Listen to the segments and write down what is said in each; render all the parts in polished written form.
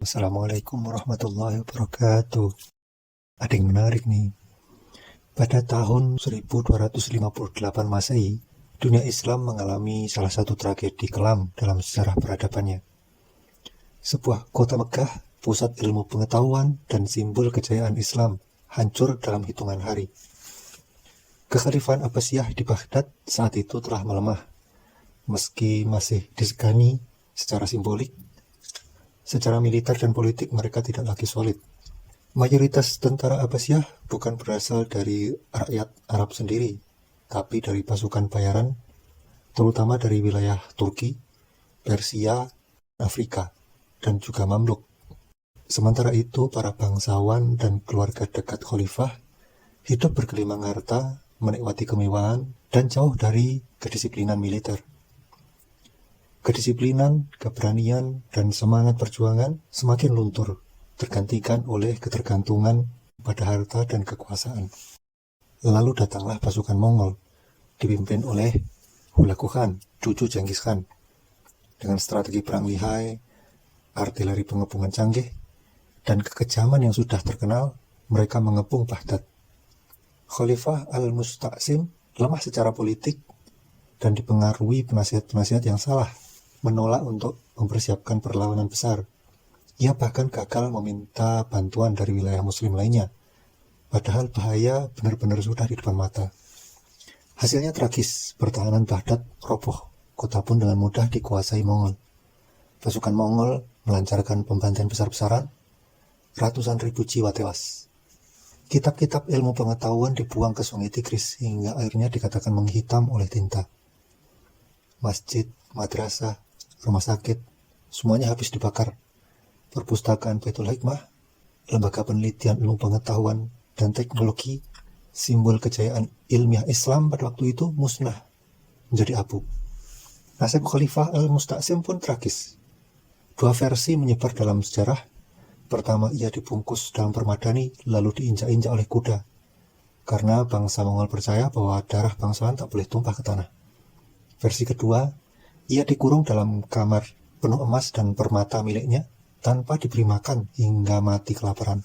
Assalamualaikum warahmatullahi wabarakatuh. Ada yang menarik nih. Pada tahun 1258 Masehi, dunia Islam mengalami salah satu tragedi kelam dalam sejarah peradabannya. Sebuah kota Mekah, pusat ilmu pengetahuan dan simbol kejayaan Islam, hancur dalam hitungan hari. Kekhalifahan Abbasiyah di Baghdad saat itu telah melemah. Meski masih disegani secara simbolik, secara militer dan politik mereka tidak lagi solid. Mayoritas tentara Abbasiyah bukan berasal dari rakyat Arab sendiri, tapi dari pasukan bayaran, terutama dari wilayah Turki, Persia, Afrika, dan juga Mamluk. Sementara itu, para bangsawan dan keluarga dekat khalifah hidup bergelimang harta, menikmati kemewahan, dan jauh dari kedisiplinan militer. Kedisiplinan, keberanian, dan semangat perjuangan semakin luntur, tergantikan oleh ketergantungan pada harta dan kekuasaan. Lalu datanglah pasukan Mongol, dipimpin oleh Hulagu Khan, cucu Genghis Khan, dengan strategi perang lihai, artileri pengepungan canggih, dan kekejaman yang sudah terkenal. Mereka mengepung Baghdad. Khalifah Al-Musta'sim lemah secara politik dan dipengaruhi penasihat-penasihat yang salah, menolak untuk mempersiapkan perlawanan besar. Ia bahkan gagal meminta bantuan dari wilayah muslim lainnya, padahal bahaya benar-benar sudah di depan mata. Hasilnya tragis, pertahanan Baghdad roboh, kota pun dengan mudah dikuasai Mongol. Pasukan Mongol melancarkan pembantaian besar-besaran, ratusan ribu jiwa tewas. Kitab-kitab ilmu pengetahuan dibuang ke sungai Tigris hingga airnya dikatakan menghitam oleh tinta. Masjid, madrasah, rumah sakit, semuanya habis dibakar. Perpustakaan Baitul Hikmah, lembaga penelitian ilmu pengetahuan dan teknologi, simbol kejayaan ilmiah Islam pada waktu itu musnah, menjadi abu. Nasib Khalifah Al-Musta'sim pun tragis. Dua versi menyebar dalam sejarah. Pertama, ia dibungkus dalam permadani lalu diinjak-injak oleh kuda, karena bangsa Mongol percaya bahwa darah bangsawan tak boleh tumpah ke tanah. Versi kedua, ia dikurung dalam kamar penuh emas dan permata miliknya, tanpa diberi makan hingga mati kelaparan.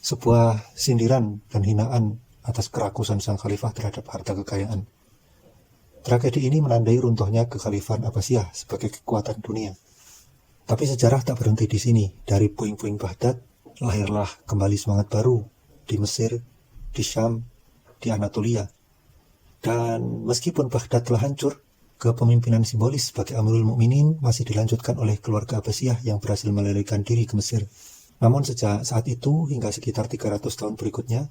Sebuah sindiran dan hinaan atas kerakusan sang khalifah terhadap harta kekayaan. Tragedi ini menandai runtuhnya kekhalifahan Abbasiyah sebagai kekuatan dunia. Tapi sejarah tak berhenti di sini. Dari puing-puing Baghdad, lahirlah kembali semangat baru di Mesir, di Syam, di Anatolia. Dan meskipun Baghdad telah hancur, kepemimpinan simbolis sebagai Amirul Mukminin masih dilanjutkan oleh keluarga Abbasiyah yang berhasil melarikan diri ke Mesir. Namun sejak saat itu hingga sekitar 300 tahun berikutnya,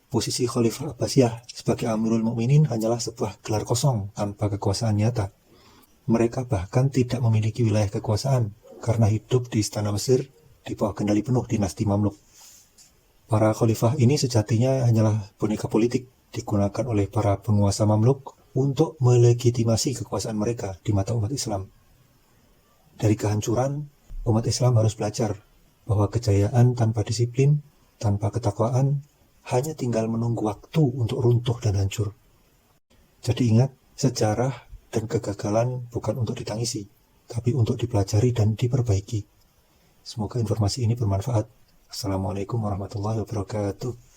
posisi Khalifah Abbasiyah sebagai Amirul Mukminin hanyalah sebuah gelar kosong tanpa kekuasaan nyata. Mereka bahkan tidak memiliki wilayah kekuasaan karena hidup di istana Mesir di bawah kendali penuh dinasti Mamluk. Para khalifah ini sejatinya hanyalah boneka politik digunakan oleh para penguasa Mamluk untuk melegitimasi kekuasaan mereka di mata umat Islam. Dari kehancuran, umat Islam harus belajar bahwa kejayaan tanpa disiplin, tanpa ketakwaan, hanya tinggal menunggu waktu untuk runtuh dan hancur. Jadi ingat, sejarah dan kegagalan bukan untuk ditangisi, tapi untuk dipelajari dan diperbaiki. Semoga informasi ini bermanfaat. Assalamualaikum warahmatullahi wabarakatuh.